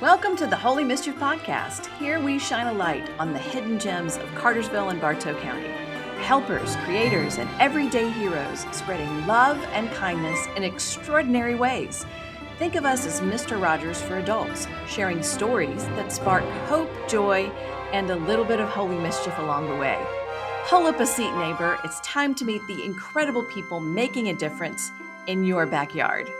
Welcome to the Holy Mischief Podcast. Here we shine a light on the hidden gems of Cartersville and Bartow County. Helpers, creators, and everyday heroes spreading love and kindness in extraordinary ways. Think of us as Mr. Rogers for adults, sharing stories that spark hope, joy, and a little bit of holy mischief along the way. Pull up a seat, neighbor. It's time to meet the incredible people making a difference in your backyard.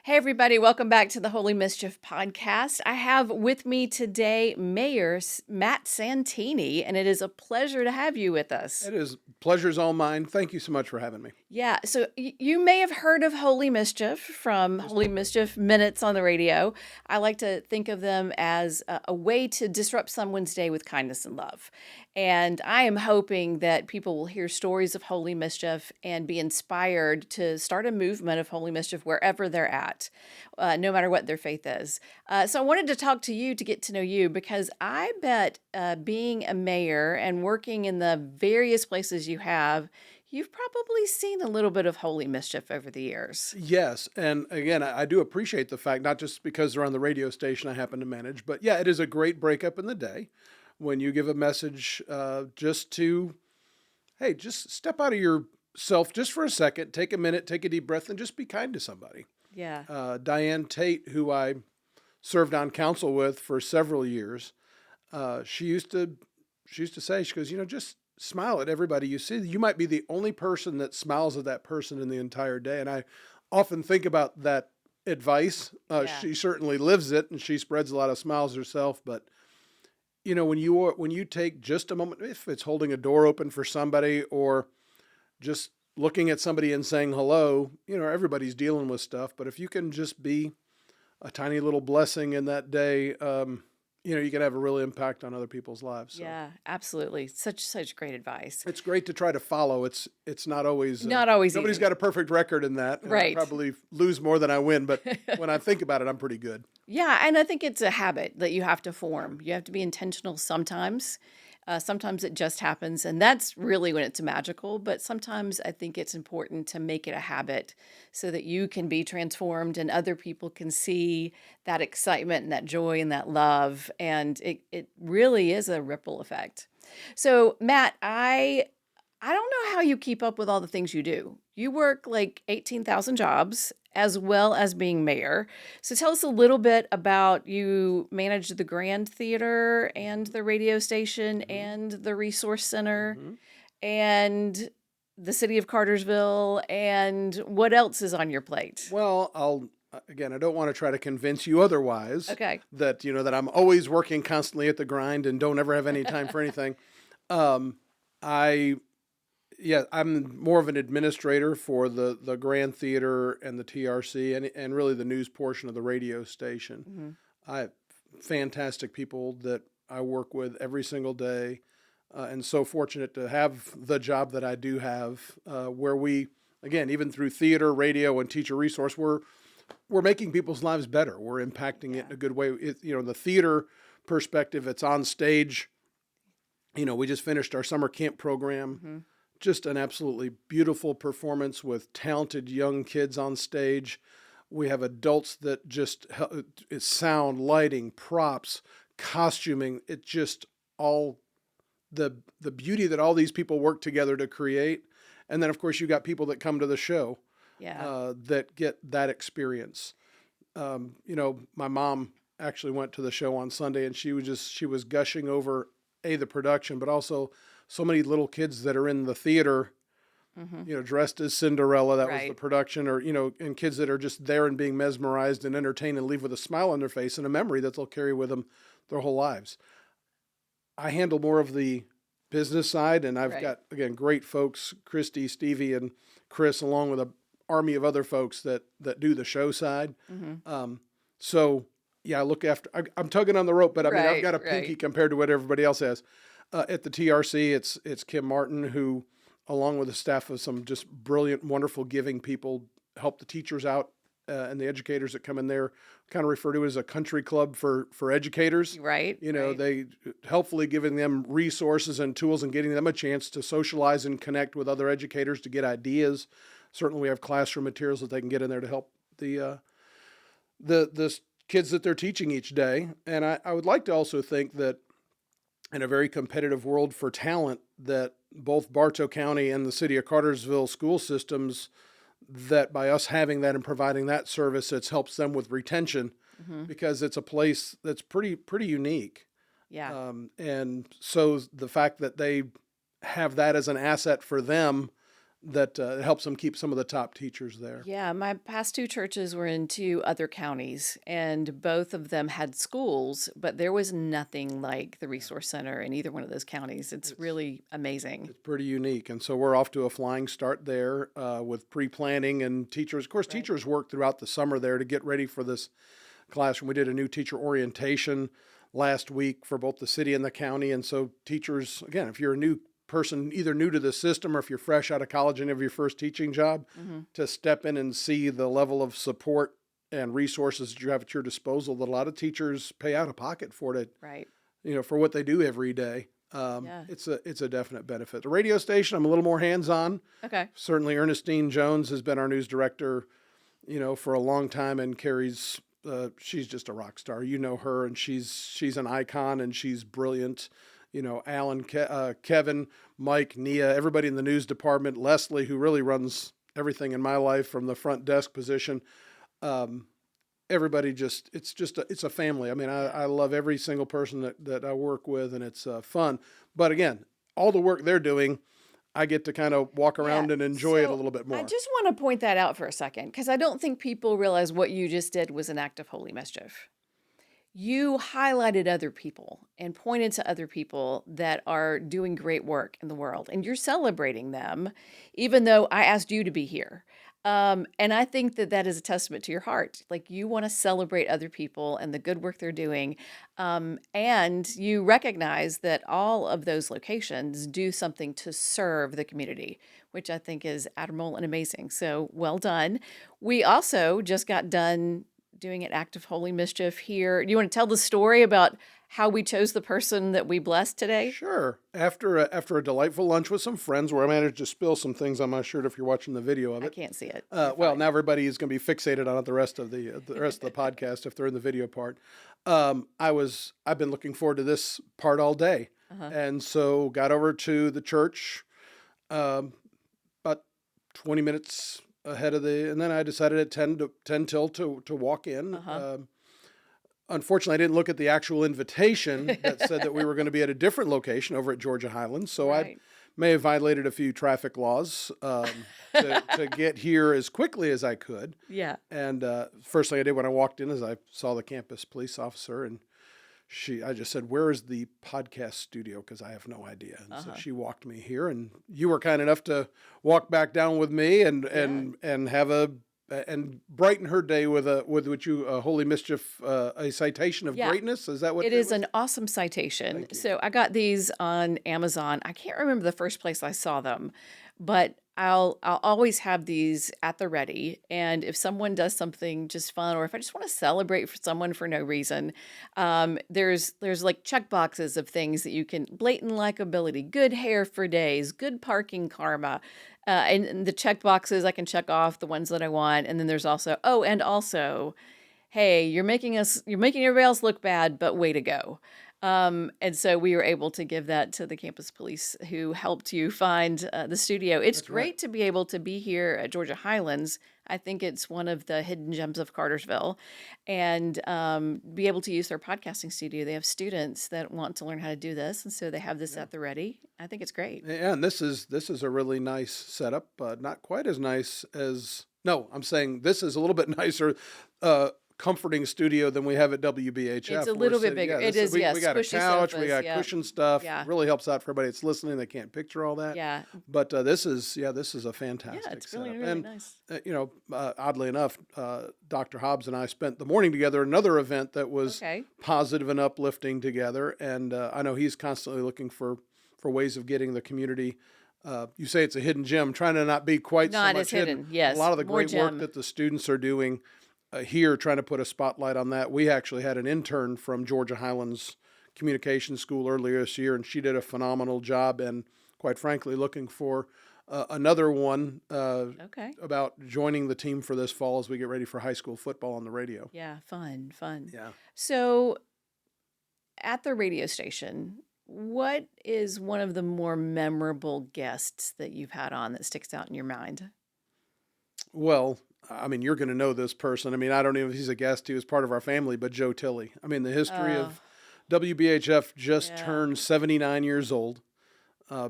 Hey, everybody. Welcome back to the Holy Mischief Podcast. I have with me today Mayor Matt Santini, and it is a pleasure to have you with us. It is. Pleasure's all mine. Thank you so much for having me. Yeah, so you may have heard of Holy Mischief from Holy Mischief Minutes on the radio. I like to think of them as a way to disrupt someone's day with kindness and love. And I am hoping that people will hear stories of Holy Mischief and be inspired to start a movement of Holy Mischief wherever they're at, no matter what their faith is. So I wanted to talk to you to get to know you, because I bet being a mayor and working in the various places you have, you've probably seen a little bit of Holy Mischief over the years. Yes. And again, I do appreciate the fact, not just because they're on the radio station I happen to manage, but yeah, it is a great breakup in the day when you give a message just to, hey, just step out of yourself just for a second, take a minute, take a deep breath, and just be kind to somebody. Yeah. Diane Tate, who I served on council with for several years, she used to say, she goes, just smile at everybody you see. You might be the only person that smiles at that person in the entire day. And I often think about that advice. She certainly lives it, and she spreads a lot of smiles herself. But when you take just a moment, if it's holding a door open for somebody or just looking at somebody and saying hello, everybody's dealing with stuff. But if you can just be a tiny little blessing in that day, you can have a real impact on other people's lives. So. Yeah, absolutely. Such great advice. It's great to try to follow. It's not always nobody's easy. Got a perfect record in that. Right. I probably lose more than I win, but when I think about it, I'm pretty good. Yeah, and I think it's a habit that you have to form. You have to be intentional sometimes. Sometimes it just happens, and that's really when it's magical. But sometimes I think it's important to make it a habit so that you can be transformed and other people can see that excitement and that joy and that love. And it really is a ripple effect. So, Matt, I don't know how you keep up with all the things you do. You work like 18,000 jobs as well as being mayor. So tell us a little bit about, you manage the Grand Theater and the radio station and the Resource Center and the city of Cartersville, and what else is on your plate? Well, I don't want to try to convince you otherwise. Okay. That I'm always working constantly at the grind and don't ever have any time for anything. I'm more of an administrator for the Grand Theater and the TRC and really the news portion of the radio station. I have fantastic people that I work with every single day, and so fortunate to have the job that I do have, where we, again, even through theater, radio, and teacher resource, we're making people's lives better. We're impacting it in a good way. The theater perspective, it's on stage. We just finished our summer camp program. Just an absolutely beautiful performance with talented young kids on stage. We have adults that just it's sound, lighting, props, costuming. It's just all the beauty that all these people work together to create. And then, of course, you got people that come to the show that get that experience. My mom actually went to the show on Sunday, and she was gushing over the production, but also so many little kids that are in the theater, dressed as Cinderella. That was the production, or, and kids that are just there and being mesmerized and entertained and leave with a smile on their face and a memory that they'll carry with them their whole lives. I handle more of the business side, and I've got, again, great folks, Christy, Stevie, and Chris, along with an army of other folks that do the show side. I look after, I'm tugging on the rope, but I've got a pinky compared to what everybody else has. At the TRC, it's Kim Martin, who, along with a staff of some just brilliant, wonderful, giving people, help the teachers out and the educators that come in there, kind of refer to as a country club for educators. Right. They helpfully giving them resources and tools and getting them a chance to socialize and connect with other educators to get ideas. Certainly we have classroom materials that they can get in there to help the kids that they're teaching each day. And I would like to also think that in a very competitive world for talent, that both Bartow County and the city of Cartersville school systems, that by us having that and providing that service, it helps them with retention, because it's a place that's pretty unique. Yeah. And so the fact that they have that as an asset for them, that helps them keep some of the top teachers there. Yeah, my past two churches were in two other counties, and both of them had schools, but there was nothing like the Resource Center in either one of those counties. It's really amazing. It's pretty unique. And so we're off to a flying start there with pre-planning and teachers. Of course, teachers work throughout the summer there to get ready for this classroom. We did a new teacher orientation last week for both the city and the county. And so teachers, again, if you're a new person, either new to the system or if you're fresh out of college and have your first teaching job, to step in and see the level of support and resources that you have at your disposal that a lot of teachers pay out of pocket for it, Right. for what they do every day. It's a definite benefit. The radio station, I'm a little more hands-on. Okay. Certainly Ernestine Jones has been our news director, for a long time, and Carrie's, she's just a rock star. You know her, and she's an icon, and she's brilliant. Alan, Kevin, Mike, Nia, everybody in the news department, Leslie, who really runs everything in my life from the front desk position. Everybody it's a family. I mean, I love every single person that I work with, and it's fun. But again, all the work they're doing, I get to kind of walk around and enjoy it a little bit more. I just want to point that out for a second, because I don't think people realize what you just did was an act of holy mischief. You highlighted other people and pointed to other people that are doing great work in the world, and you're celebrating them, even though I asked you to be here. And I think that is a testament to your heart. Like, you want to celebrate other people and the good work they're doing. And you recognize that all of those locations do something to serve the community, which I think is admirable and amazing. So well done. We also just got done doing an act of holy mischief here. Do you want to tell the story about how we chose the person that we blessed today? Sure. After a delightful lunch with some friends, where I managed to spill some things on my shirt if you're watching the video of it. I can't see it. Well, now everybody is going to be fixated on it the rest of the podcast if they're in the video part. I've been looking forward to this part all day, and so got over to the church about 20 minutes ahead of and then I decided at 10 till to walk in. Unfortunately, I didn't look at the actual invitation that said that we were going to be at a different location over at Georgia Highlands. So I may have violated a few traffic laws to get here as quickly as I could. Yeah. And first thing I did when I walked in is I saw the campus police officer, and I just said, "Where is the podcast studio?" Because I have no idea. And so she walked me here, and you were kind enough to walk back down with me and have and brighten her day with a Holy Mischief, a citation of greatness. Is that what it is? An awesome citation. So I got these on Amazon. I can't remember the first place I saw them, but I'll always have these at the ready. And if someone does something just fun, or if I just want to celebrate for someone for no reason, there's like check boxes of things that you can: blatant likability, good hair for days, good parking karma. And the check boxes, I can check off the ones that I want. And then there's also, hey, you're making everybody else look bad, but way to go. And so we were able to give that to the campus police who helped you find the studio. It's great to be able to be here at Georgia Highlands. I think it's one of the hidden gems of Cartersville, and be able to use their podcasting studio. They have students that want to learn how to do this, and so they have this at the ready. I think it's great. Yeah, and this is a really nice setup. Not quite as nice as I'm saying this is a little bit nicer. Comforting studio than we have at WBHF. It's a little bit bigger. It is, yes. We got a couch, we got cushion stuff. Yeah. It really helps out for everybody that's listening. They can't picture all that. Yeah. But this is a fantastic it's setup. really, really nice. Oddly enough, Dr. Hobbs and I spent the morning together at another event that was positive and uplifting together. And I know he's constantly looking for ways of getting the community. You say it's a hidden gem, trying to not be quite so much hidden. Yes. A lot of the great work that the students are doing here, trying to put a spotlight on that. We actually had an intern from Georgia Highlands Communication School earlier this year, and she did a phenomenal job, and quite frankly, looking for another one Okay. about joining the team for this fall as we get ready for high school football on the radio. Yeah, fun, fun. Yeah. So at the radio station, what is one of the more memorable guests that you've had on that sticks out in your mind? Well, I mean, you're going to know this person. I mean, I don't know if he's a guest. He was part of our family, but Joe Tilley. I mean, the history Oh, of WBHF just yeah. turned 79 years old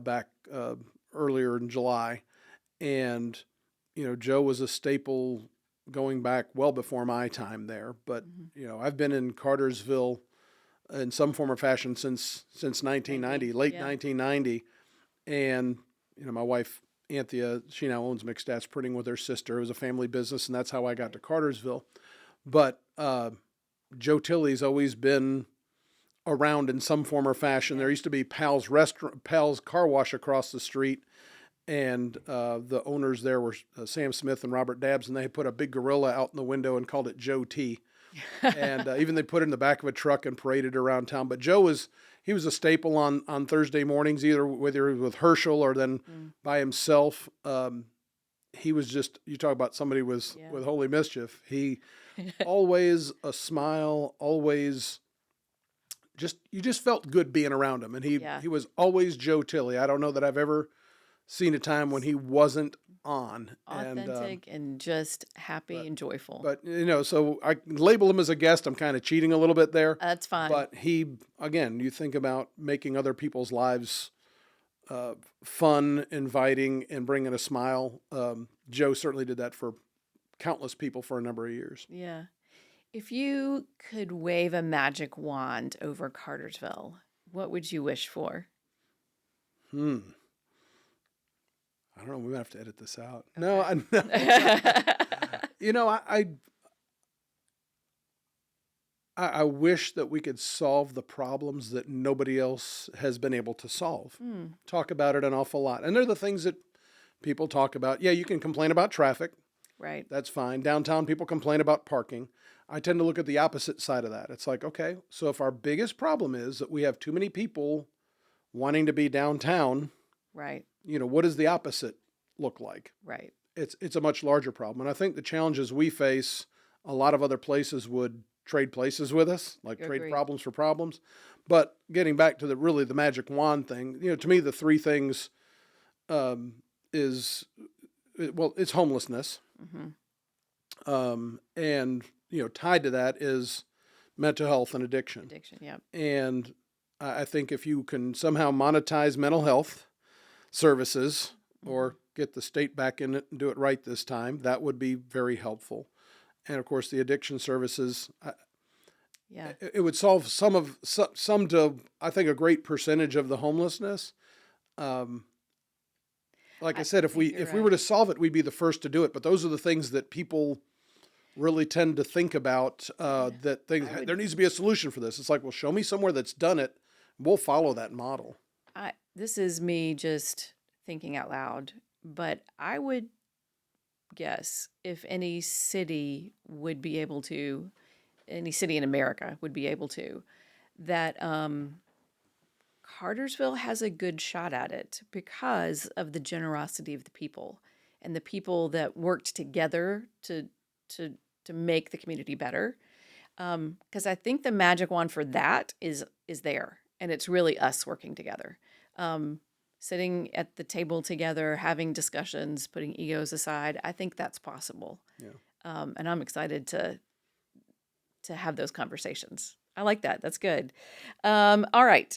back earlier in July. And, Joe was a staple going back well before my time there. But, I've been in Cartersville in some form or fashion since 1990, late Yeah. 1990. And, my wife, Anthea, she now owns McStats Printing with her sister. It was a family business, and that's how I got to Cartersville. But Joe Tilley's always been around in some form or fashion. There used to be Pal's Car Wash across the street, and the owners there were Sam Smith and Robert Dabbs, and they put a big gorilla out in the window and called it Joe T. And even they put it in the back of a truck and paraded around town. But Joe was a staple on Thursday mornings, either whether it was with Herschel or then by himself. He was just, you talk about somebody with Holy Mischief. He always a smile, always you just felt good being around him. And he was always Joe Tilley. I don't know that I've ever seen a time when he wasn't on. Authentic and just happy and joyful. But, so I label him as a guest. I'm kind of cheating a little bit there. That's fine. But again, you think about making other people's lives fun, inviting, and bringing a smile. Joe certainly did that for countless people for a number of years. Yeah. If you could wave a magic wand over Cartersville, what would you wish for? I don't know. We might have to edit this out. Okay. No, I wish that we could solve the problems that nobody else has been able to solve. Talk about it an awful lot. And they're the things that people talk about. Yeah, you can complain about traffic. Right. That's fine. Downtown, people complain about parking. I tend to look at the opposite side of that. It's like, okay, so if our biggest problem is that we have too many people wanting to be downtown, right, what does the opposite look like? Right. It's a much larger problem. And I think the challenges we face, a lot of other places would trade places with us, like trade problems for problems. But getting back to the magic wand thing, to me, the three things it's homelessness. And, tied to that is mental health and addiction. Yeah. And I think if you can somehow monetize mental health services or get the state back in it and do it right this time, that would be very helpful. And of course, the addiction services, it would solve some to, I think, a great percentage of the homelessness. Like I said, if we were to solve it, we'd be the first to do it. But those are the things that people really tend to think about, there needs to be a solution for this. It's like, well, show me somewhere that's done it. We'll follow that model. This is me just thinking out loud, but I would guess if any city in America would be able to, that Cartersville has a good shot at it because of the generosity of the people and the people that worked together to make the community better. Because I think the magic wand for that is there, and it's really us working together, sitting at the table together, having discussions, putting egos aside. I think that's possible. Yeah. And I'm excited to have those conversations. I like that. That's good. All right.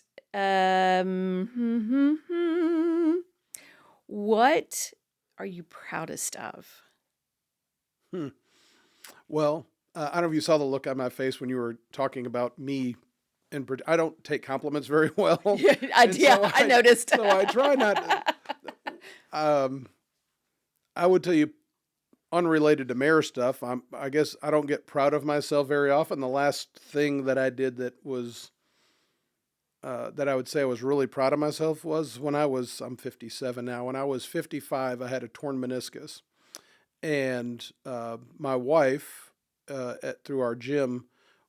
What are you proudest of? Well, I don't know if you saw the look on my face when you were talking about me. I don't take compliments very well. I noticed. So I try not to. I would tell you, unrelated to mayor stuff, I guess I don't get proud of myself very often. The last thing that I did that was that I would say I was really proud of myself was when I'm 57 now. When I was 55, I had a torn meniscus. And my wife, through our gym,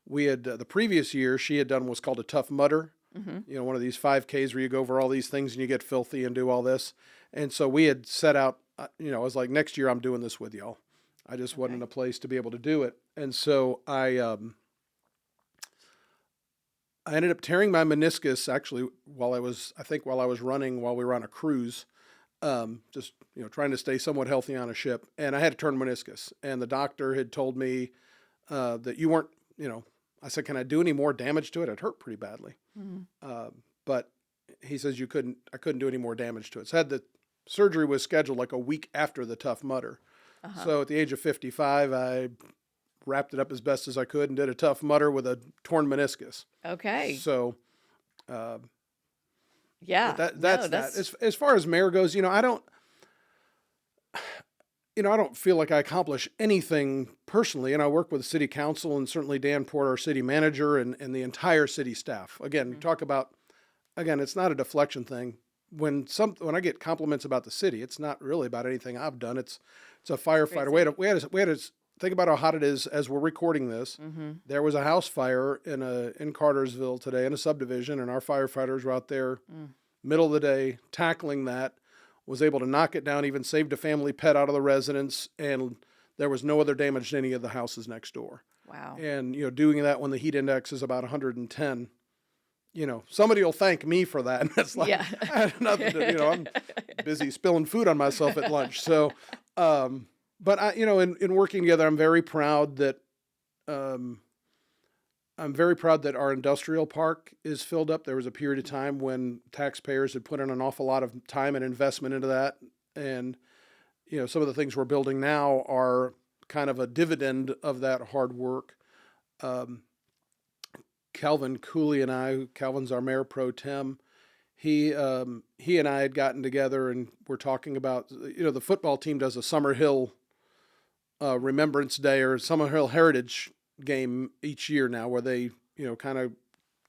we had the previous year she had done what's called a Tough Mudder. One of these 5Ks where you go over all these things and you get filthy and do all this. And so we had set out, I was like, next year I'm doing this with y'all. I just wasn't in a place to be able to do it. And so I ended up tearing my meniscus actually while I was running while we were on a cruise, just trying to stay somewhat healthy on a ship, and I had to turn meniscus. And the doctor had told me that you weren't, I said, can I do any more damage to it? It hurt pretty badly, but he says I couldn't do any more damage to it. So the surgery was scheduled like a week after the Tough Mudder. So at the age of 55, I wrapped it up as best as I could and did a Tough Mudder with a torn meniscus. Okay. So, yeah, that's that. As far as mayor goes, I don't feel like I accomplish anything personally. And I work with the city council and certainly Dan Porter, our city manager, and the entire city staff. Again, talk about, it's not a deflection thing. When I get compliments about the city, it's not really about anything I've done. It's a firefighter. We had to think about how hot it is as we're recording this. There was a house fire in Cartersville today in a subdivision, and our firefighters were out there middle of the day tackling that, was able to knock it down, even saved a family pet out of the residence, and there was no other damage to any of the houses next door. Wow. And, doing that when the heat index is about 110, somebody will thank me for that. And it's like, I had nothing to, I'm busy spilling food on myself at lunch. So, but I, in working together, I'm very proud that our industrial park is filled up. There was a period of time when taxpayers had put in an awful lot of time and investment into that. And, some of the things we're building now are kind of a dividend of that hard work. Calvin Cooley and I, Calvin's our mayor pro tem, he and I had gotten together and we're talking about, the football team does a Summer Hill Remembrance Day or Summer Hill Heritage game each year now, where they, kind of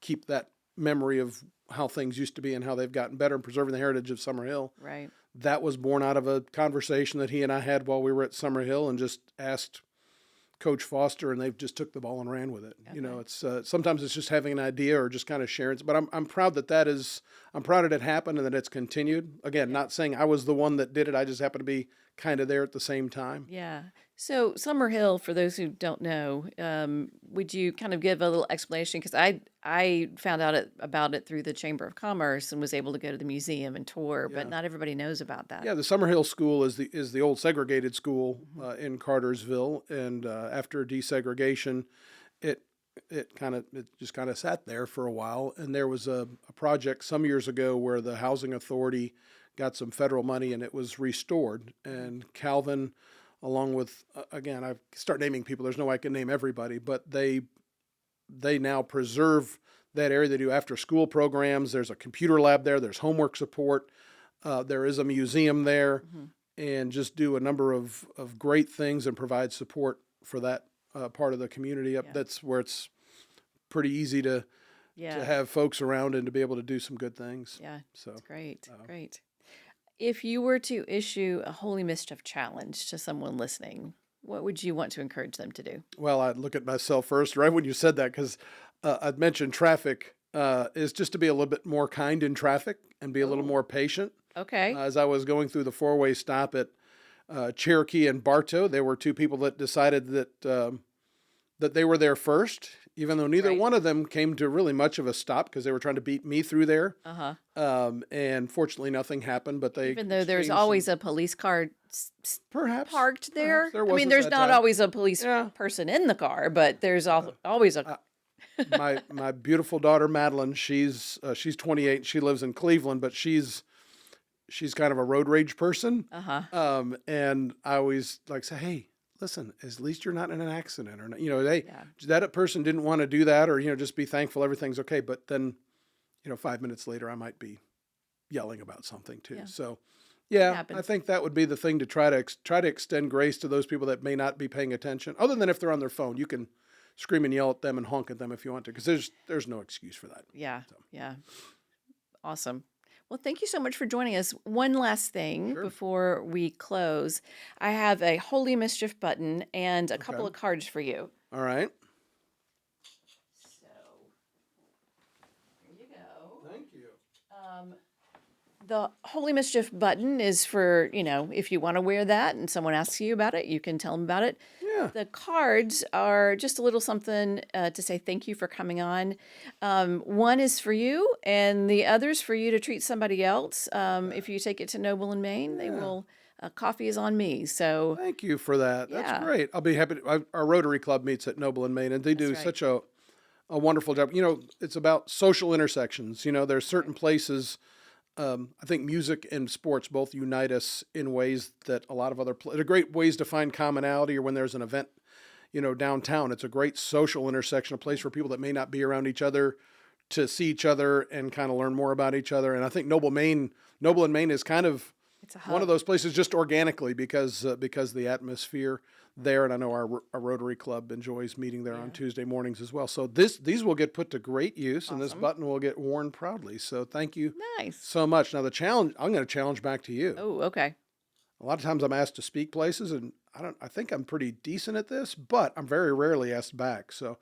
keep that memory of how things used to be and how they've gotten better and preserving the heritage of Summer Hill. Right. That was born out of a conversation that he and I had while we were at Summer Hill, and just asked Coach Foster, and they've just took the ball and ran with it. Okay. It's sometimes it's just having an idea or just kind of sharing. But I'm proud I'm proud that it happened and that it's continued. Again, not saying I was the one that did it. I just happened to be kind of there at the same time. Yeah. So Summer Hill, for those who don't know, would you kind of give a little explanation? Because I found out about it through the Chamber of Commerce and was able to go to the museum and tour, but not everybody knows about that. Yeah, the Summer Hill School is the old segregated school in Cartersville, and after desegregation, it just kind of sat there for a while. And there was a project some years ago where the Housing Authority got some federal money and it was restored. And Calvin, along with, again, I start naming people, there's no way I can name everybody, but they now preserve that area. They do after school programs. There's a computer lab there. There's homework support. There is a museum there, and just do a number of great things and provide support for that part of the community. That's where it's pretty easy to have folks around and to be able to do some good things. Yeah, so it's great. Great. If you were to issue a Holy Mischief challenge to someone listening, what would you want to encourage them to do? Well, I'd look at myself first, right when you said that, because I'd mentioned traffic is just to be a little bit more kind in traffic and be a little more patient. Okay. As I was going through the four-way stop at Cherokee and Bartow, there were two people that decided that they were there first, even though neither one of them came to really much of a stop because they were trying to beat me through there. And fortunately, nothing happened. But even though there's always a police car perhaps parked there. There I mean, there's not always a police person in the car, but there's always a. my beautiful daughter Madeline, she's 28. She lives in Cleveland, but she's kind of a road rage person. And I always say, hey, listen, at least you're not in an accident, or that person didn't want to do that, or just be thankful everything's okay. But then 5 minutes later I might be yelling about something too. So I think that would be the thing, to try to extend grace to those people that may not be paying attention, other than if they're on their phone. You can scream and yell at them and honk at them if you want to, because there's no excuse for that. Yeah. Awesome. Well, thank you so much for joining us. One last thing before we close. I have a Holy Mischief button and a couple of cards for you. All right. So, here you go. Thank you. The Holy Mischief button is for, if you want to wear that and someone asks you about it, you can tell them about it. Yeah. The cards are just a little something to say thank you for coming on. One is for you, and the other's for you to treat somebody else. If you take it to Noble and Maine, they Yeah. will. Coffee is on me. So, Thank you for that. That's yeah, great. I'll be happy. Our Rotary Club meets at Noble and Maine, and they that's do right. such a wonderful job. It's about social intersections. There's certain places. I think music and sports both unite us in ways that a lot of they're great ways to find commonality, or when there's an event, downtown. It's a great social intersection, a place for people that may not be around each other to see each other and kind of learn more about each other. And I think Noble and Maine is kind of It's a one of hub. those places just organically because the atmosphere there, and I know our Rotary Club enjoys meeting there on Yeah. Tuesday mornings as well. So these will get put to great use, and this Awesome. button will get worn proudly. So thank you Nice. so much. Now I'm going to challenge back to you. Oh, okay. A lot of times I'm asked to speak places, and I think I'm pretty decent at this, but I'm very rarely asked back. So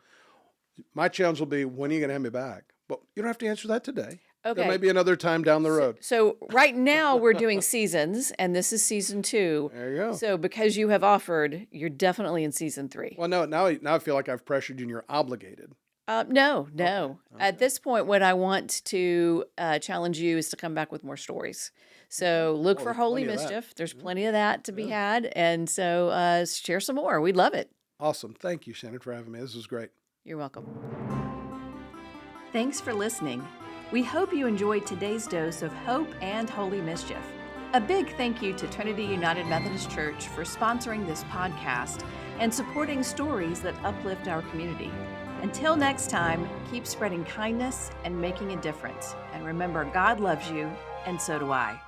my challenge will be, when are you going to have me back? But you don't have to answer that today. There may Okay. be another time down the road. So right now we're doing seasons, and this is season 2. There you go. So because you have offered, you're definitely in season 3. Well, no, now I feel like I've pressured you and you're obligated. No. Okay. At this point, what I want to challenge you is to come back with more stories. So look Well, for there's Holy plenty of that. Mischief. There's plenty of that to be Yeah. had. And so share some more. We'd love it. Awesome. Thank you, Shannon, for having me. This was great. You're welcome. Thanks for listening. We hope you enjoyed today's dose of hope and holy mischief. A big thank you to Trinity United Methodist Church for sponsoring this podcast and supporting stories that uplift our community. Until next time, keep spreading kindness and making a difference. And remember, God loves you, and so do I.